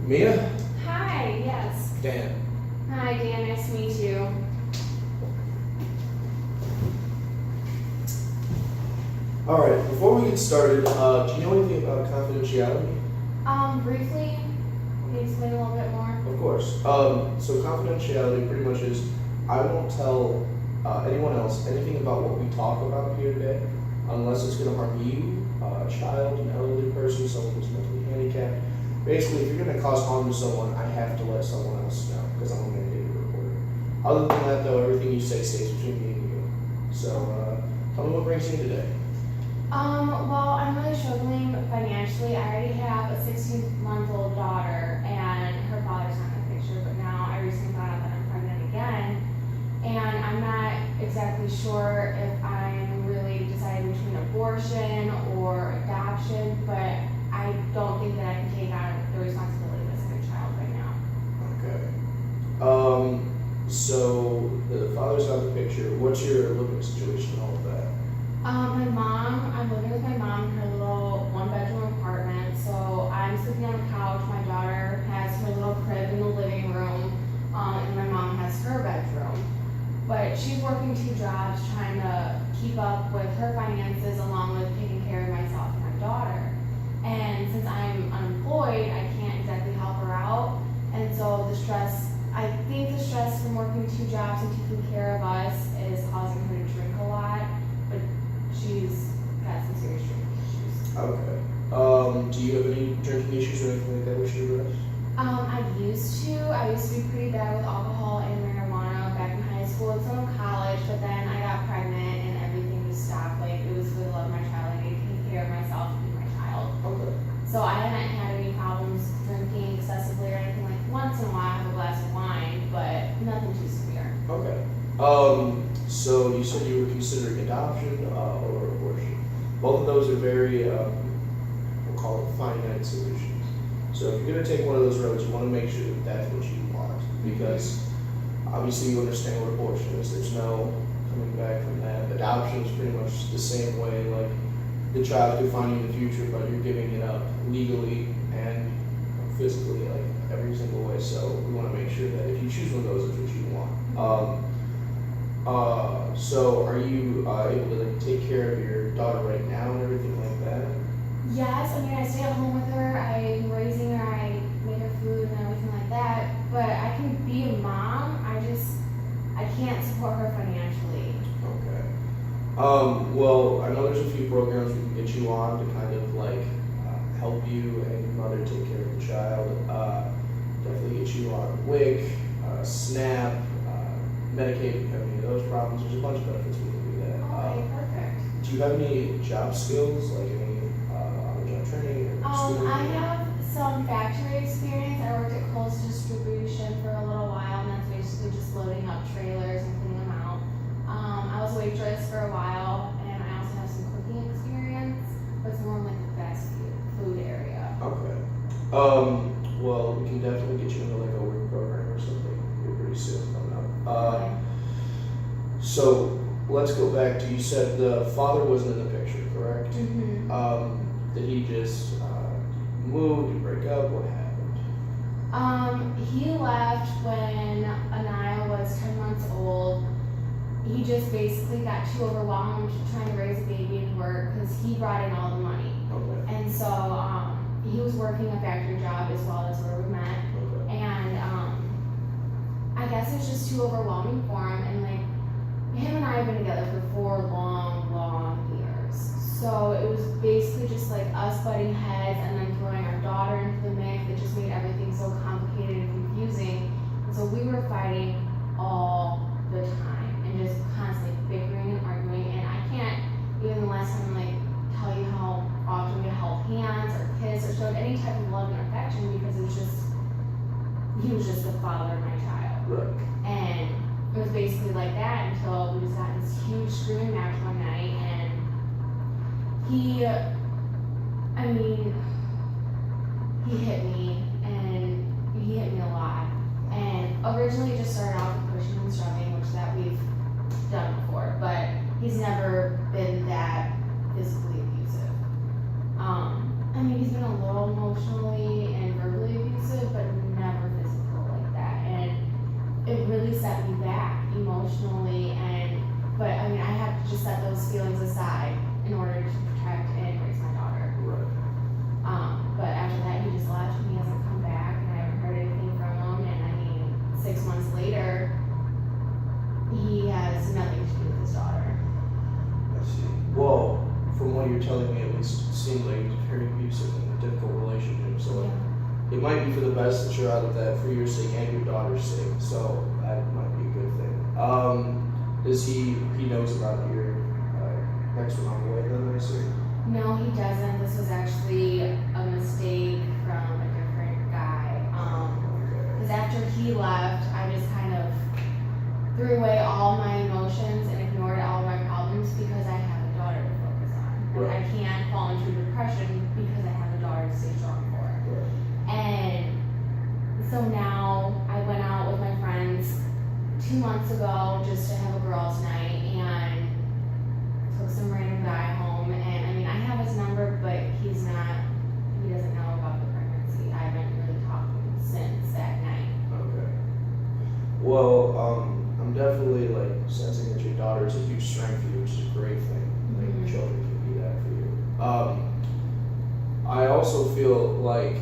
Mia? Hi, yes. Dan. Hi, Dan, nice to meet you. Alright, before we get started, do you know anything about confidentiality? Briefly, can you explain a little bit more? Of course. So confidentiality pretty much is I won't tell anyone else anything about what we talk about here today unless it's going to harm you, a child, an elderly person, someone who's mentally handicapped. Basically, if you're going to cause harm to someone, I have to let someone else know because I'm a mandated reporter. Other than that, though, everything you say stays between me and you. So, tell me what brings you today. Well, I'm really struggling financially. I already have a 16-month-old daughter, and her father's not in the picture, but now I recently found out that I'm pregnant again, and I'm not exactly sure if I'm really deciding between abortion or adoption, but I don't think that I can take on the responsibility of a second child right now. Okay. So the father's out of the picture. What's your living situation and all of that? I'm living with my mom in her little one-bedroom apartment, so I'm sleeping on the couch. My daughter has her little crib in the living room, and my mom has her bedroom. But she's working 2 jobs trying to keep up with her finances along with taking care of myself and my daughter. And since I'm unemployed, I can't exactly help her out. And so I think the stress from working 2 jobs and taking care of us is causing her to drink a lot. But she's got some serious drinking issues. Okay. Do you have any drinking issues or anything like that we should address? I used to be pretty bad with alcohol and marijuana back in high school and some in college, but then I got pregnant and everything just stopped. Like, it was for the love of my child. I needed to take care of myself and feed my child. Okay. So I haven't had any problems drinking excessively or anything. Like, once in a while I have a glass of wine, but nothing too severe. Okay. So you said you were considering adoption or abortion. Both of those are very, we'll call it finite solutions. So if you're going to take one of those roads, you want to make sure that that's what you want. Because obviously you understand what abortion is. There's no coming back from that. Adoption is pretty much the same way. Like, the child could find you in the future, but you're giving it up legally and physically, like every single way. So we want to make sure that if you choose one of those, it's what you want. So are you able to like take care of your daughter right now and everything like that? Yes, I mean, I stay at home with her, I'm raising her, I make her food and everything like that, but I can be a mom, I can't support her financially. Okay. Well, I know there's a few programs we can get you on to kind of like help you and your mother take care of the child. Definitely get you on WIC, SNAP, Medicaid if you have any of those problems. There's a bunch of benefits we can do that. Okay, perfect. Do you have any job skills, like any on-the-job training or schooling? I have some factory experience. I worked at Coles Distribution for a little while, and that's basically just loading up trailers and cleaning them out. I was a waitress for a while, and I also have some cooking experience, but it's more in like the fast food area. Okay. Well, we can definitely get you into like a work program or something here pretty soon coming up. So let's go back to, you said the father wasn't in the picture, correct? Mm-hmm. Did he just move? Did he break up? What happened? He left when Anaya was 10 months old. He just basically got too overwhelmed trying to raise a baby and work because he brought in all the money. Okay. And so he was working a factory job as well as where we met. Okay. And I guess it was just too overwhelming for him. And like, him and I have been together for 4 long years. So it was basically just like us butting heads and then throwing our daughter into the mix. It just made everything so complicated and confusing. And so we were fighting all the time and just constantly bickering and arguing. And I can't, even the last time, like, tell you how often we held hands or kissed or showed any type of love and affection because he was just the father of my child. Right. And it was basically like that until we just got in this huge screaming match one night, and he hit me, and he hit me a lot. And originally it just started off with pushing and shoving, which that we've done before, but he's never been that physically abusive. He's been a little emotionally and verbally abusive, but emotionally, but I mean, I have to just set those feelings aside in order to protect and raise my daughter. Right. But after that, he just left and he hasn't come back, and I haven't heard anything from him. And I mean, 6 months later, he has nothing to do with his daughter. I see. Well, from what you're telling me, at least, it seems like it's very abusive and a difficult relationship. So it might be for the best that you're out of that for your sake and your daughter's sake. So that might be a good thing. Does he knows about your next one on the way then, I assume? No, he doesn't. This was actually a mistake from a different guy. Because after he left, I just kind of threw away all my emotions and ignored all my problems because I have a daughter to focus on. And I can't fall into depression because I have a daughter to stay strong for. And so now I went out with my friends 2 months ago just to have a girls' night and took some random guy home. And I mean, I have his number, but he doesn't know about the pregnancy. I haven't really talked to him since that night. Okay. Well, I'm definitely like sensing that your daughter is a huge strength for you, which is a great thing. Like children can be that for you. I also feel like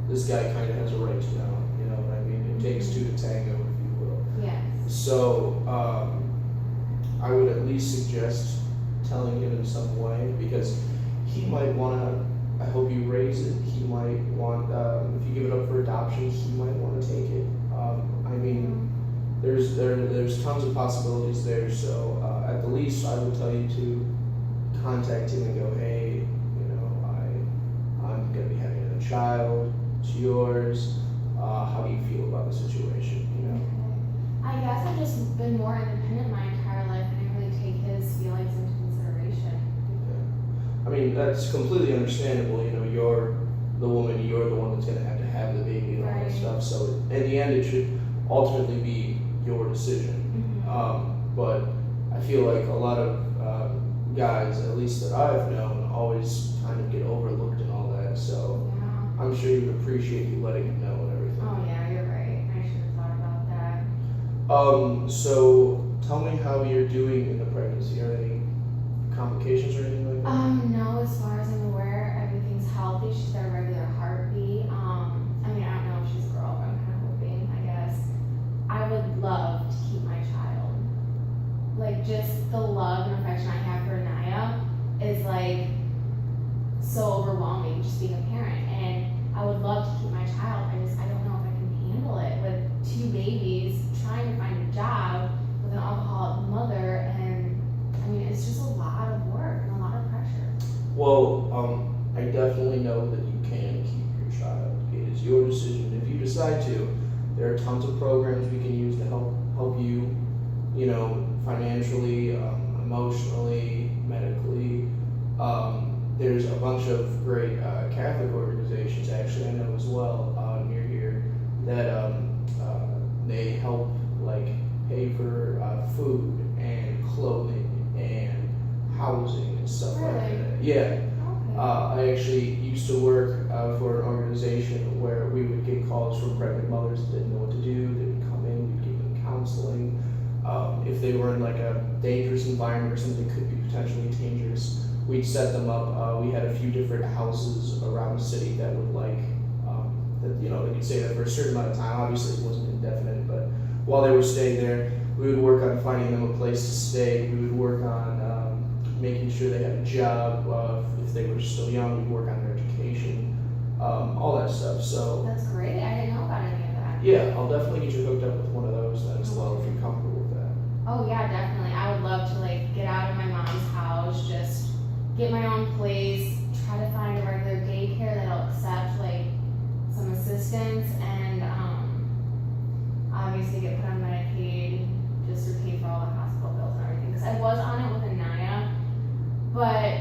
this guy kind of has a right to know. You know what I mean? It takes two to tango, if you will. Yes. So I would at least suggest telling him in some way, because he might want to, I hope you raise it, he might want, if you give it up for adoption, he might want to take it. I mean, there's tons of possibilities there, so at the least I would tell you to contact him and go, hey, you know, I'm going to be having a child, it's yours, how do you feel about the situation, you know? I guess I've just been more independent my entire life and I really take his feelings into consideration. I mean, that's completely understandable. You know, you're the woman, you're the one that's going to have the baby and all that Right. stuff. So in the end, it should ultimately be your decision. But I feel like a lot of guys, at least that I've known, always kind of get overlooked and all that. So Yeah. I'm sure you'd appreciate you letting him know and everything. Oh yeah, you're right. I should have thought about that. So tell me how you're doing in the pregnancy. Are there any complications or anything like that? No, as far as I'm aware, everything's healthy. She's got a regular heartbeat. I mean, I don't know if she's a girl, but I'm kind of hoping, I guess. I would love to keep my child. Like, just the love and affection I have for Naya is like so overwhelming, just being a parent. And I would love to keep my child. I don't know if I can handle it with 2 babies, trying to find a job with an alcoholic mother, and I mean, it's just a lot of work and a lot of pressure. Well, I definitely know that you can keep your child. It is your decision. If you decide to, there are tons of programs we can use to help you, you know, financially, emotionally, medically. There's a bunch of great Catholic organizations, actually, I know as well, near here, that they help like pay for food and clothing and housing and stuff like Really? that. Yeah. Okay. I actually used to work for an organization where we would get calls from pregnant mothers that didn't know what to do. They would come in, we'd give them counseling. If they were in like a dangerous environment or something that could be potentially dangerous, we'd set them up. We had a few different houses around the city that would like, that, you know, they could stay there for a certain amount of time. Obviously it wasn't indefinite, but while they were staying there, we would work on finding them a place to stay. We would work on making sure they had a job. If they were still young, we'd work on their education, all that stuff. So That's great. I didn't know about any of that. yeah, I'll definitely get you hooked up with one of those then as well if you're comfortable with that. Oh yeah, definitely. I would love to like get out of my mom's house, just get my own place, try to find a regular daycare that'll accept like some assistance, and obviously get put on Medicaid just to pay for all the hospital bills and everything. Because I was on it with Anaya, but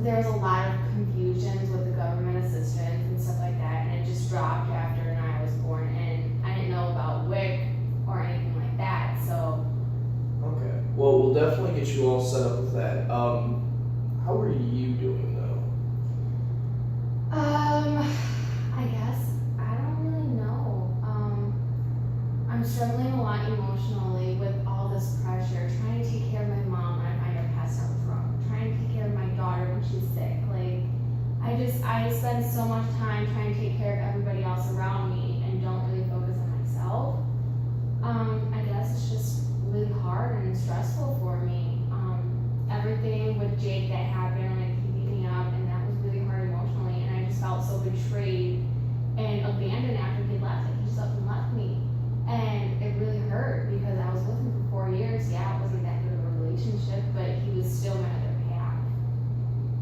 there was a lot of confusions with the government assistance and stuff like that, and it just dropped after Anaya was born, and I didn't know about WIC or anything like that, so. Okay. Well, we'll definitely get you all set up with that. How are you doing though? I guess I don't really know. I'm struggling a lot emotionally I spend so much time trying to take care of everybody else around me and don't really focus on myself. I guess it's just really hard and stressful for me. Everything with Jake that happened, like he beat me up, and that was really hard emotionally, and I just felt so betrayed and abandoned after he left. Like he just up and left me, and it really hurt because I was with him for 4 years. Yeah, it wasn't that good of a relationship, but he was still my other half.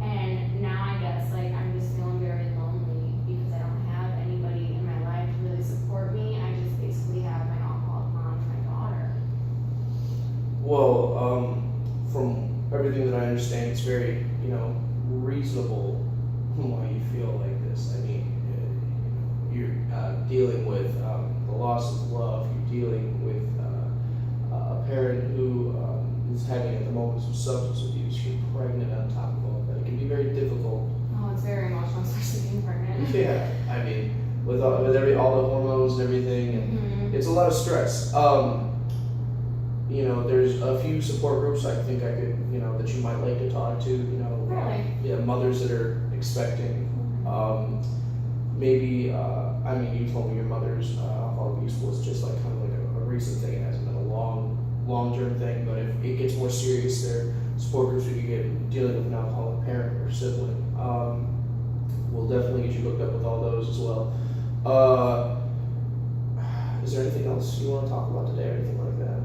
And now I guess like I'm just feeling very lonely because I don't have anybody in my life to really support me. I just basically have my alcoholic mom and my daughter. Well, from everything that I understand, it's very, reasonable why you feel like this. I mean, you're dealing with the loss of love. You're dealing with a parent who is having at the moment some substance abuse. You're pregnant on top of all that. It can be very difficult. Oh, it's very emotional, especially being pregnant. Yeah, I mean, with all the hormones and everything, and it's a lot of stress. There's a few support groups I think I could, that you might like to talk to, Really? yeah, mothers that are expecting. Maybe, you told me your mother's alcohol abuse was just like kind of like a recent thing. It hasn't been a long-term thing, but if it gets more serious, there are support groups that you get dealing with an alcoholic parent or sibling. We'll definitely get you hooked up with all those as well. Is there anything else you want to talk about today or anything like that?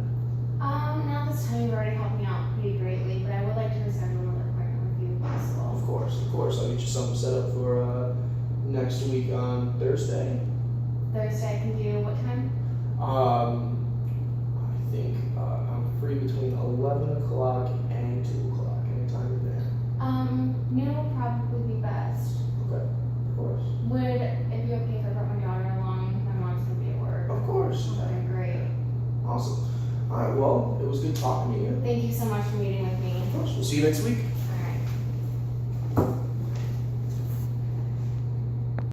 Now this time you've already helped me out pretty greatly, but I would like to reschedule another appointment with you if possible. Of course. I'll get you something set up for next week on Thursday. Thursday I can do what time? I think I'm free between 11 o'clock and 2 o'clock. Anytime in there. Noon will probably be best. Okay, of course. Would it be okay if I brought my daughter along? My mom's gonna be at work. Of course. Okay, great. Awesome. All right, well, it was good talking to you. Thank you so much for meeting with me. Of course. We'll see you next week.